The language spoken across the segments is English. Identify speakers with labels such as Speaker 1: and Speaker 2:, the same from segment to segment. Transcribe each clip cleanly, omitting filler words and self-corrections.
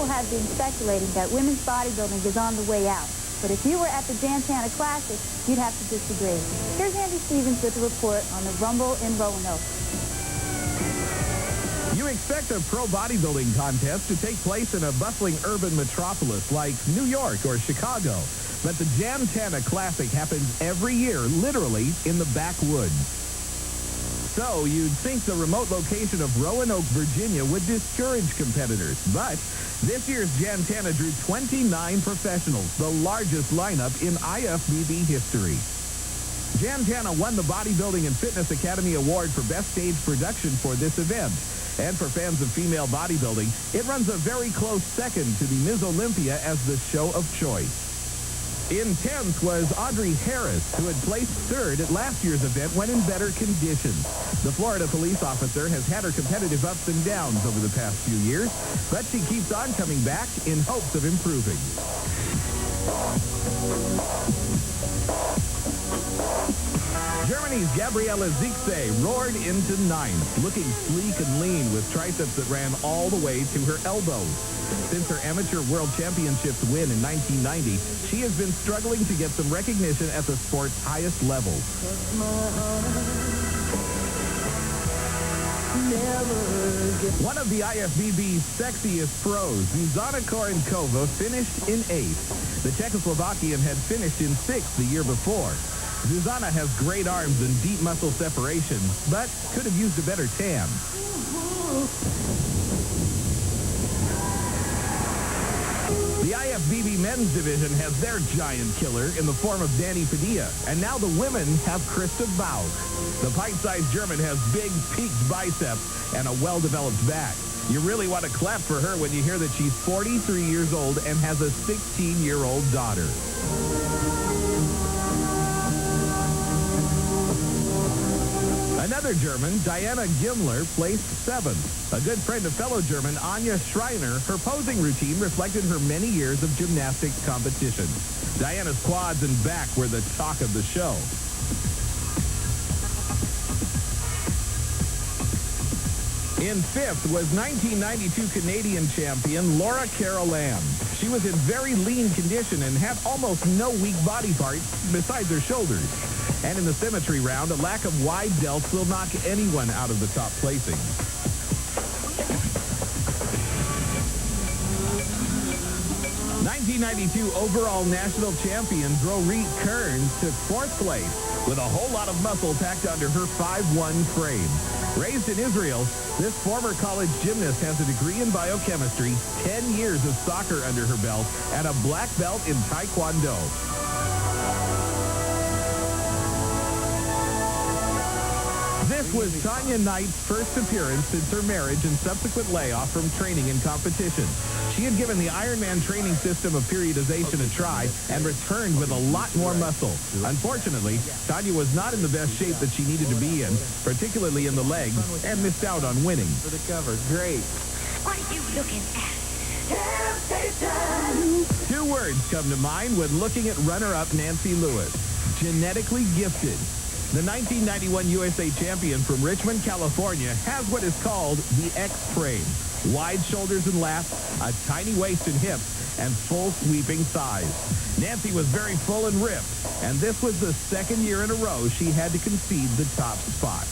Speaker 1: People have been speculating that women's bodybuilding is on the way out. But if you were at the Tana Classic, you'd have to disagree. Here's Andy Stevens with a report on the Rumble in Roanoke.
Speaker 2: You expect a pro bodybuilding contest to take place in a bustling urban metropolis like New York or Chicago. But the Tana Classic happens every year, literally in the backwoods. So you'd think the remote location of Roanoke, Virginia would discourage competitors. But this year's Tana drew 29 professionals, the largest lineup in IFBB history. Tana won the Bodybuilding and Fitness Academy Award for Best Stage Production for this event. And for fans of female bodybuilding, it runs a very close second to the Ms. Olympia as the show of choice. In 10th was Audrey Harris, who had placed third at last year's event when in better conditions. The Florida police officer has had her competitive ups and downs over the past few years, but she keeps on coming back in hopes of improving. Germany's Gabriele Zixe roared into ninth, looking sleek and lean with triceps that ran all the way to her elbows. Since her amateur world championships win in 1990, she has been struggling to get some recognition at the sport's highest level. One of the IFBB's sexiest pros, Zuzana Korenkova, finished in 8th. The Czechoslovakian had finished in 6th the year before. Zuzana has great arms and deep muscle separation, but could have used a better tan. The IFBB men's division has their giant killer in the form of Danny Padilla, and now the women have Krista Baug. The pint-sized German has big, peaked biceps and a well-developed back. You really want to clap for her when you hear that she's 43 years old and has a 16-year-old daughter. Another German, Diana Gimler, placed 7th. A good friend of fellow German, Anja Schreiner, her posing routine reflected her many years of gymnastics competition. Diana's quads and back were the talk of the show. In 5th was 1992 Canadian champion Laura Carolan. She was in very lean condition and had almost no weak body parts besides her shoulders. And in the symmetry round, a lack of wide delts will knock anyone out of the top placing. '92 overall national champion Rorit Kearns took 4th place with a whole lot of muscle packed under her 5'1" frame. Raised in Israel, this former college gymnast has a degree in biochemistry, 10 years of soccer under her belt, and a black belt in Taekwondo. This was Tanya Knight's first appearance since her marriage and subsequent layoff from training and competition. She had given the Ironman training system of periodization a try and returned with a lot more muscle. Unfortunately, Tanya was not in the best shape that she needed to be in, particularly in the legs, and missed out on winning. For the cover, great.
Speaker 3: What are you looking at?
Speaker 2: Two words come to mind when looking at runner-up Nancy Lewis: genetically gifted. The 1991 USA champion from Richmond, California, has what is called the X-frame. Wide shoulders and lats, a tiny waist and hips, and full sweeping thighs. Nancy was very full and ripped, and this was the second year in a row she had to concede the top spot.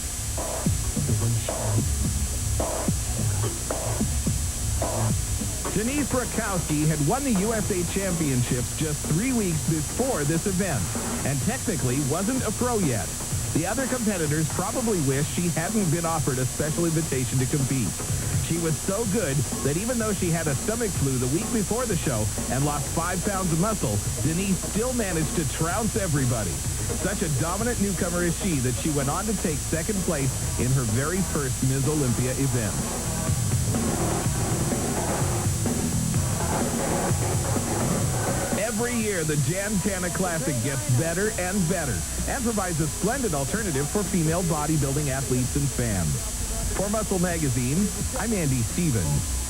Speaker 2: Denise Rakowski had won the USA Championships just 3 weeks before this event, and technically wasn't a pro yet. The other competitors probably wish she hadn't been offered a special invitation to compete. She was so good that even though she had a stomach flu the week before the show and lost 5 pounds of muscle, Denise still managed to trounce everybody. Such a dominant newcomer is she that she went on to take 2nd place in her very first Ms. Olympia event. Every year, the Tana Classic gets better and better and provides a splendid alternative for female bodybuilding athletes and fans. For Muscle Magazine, I'm Andy Stevens.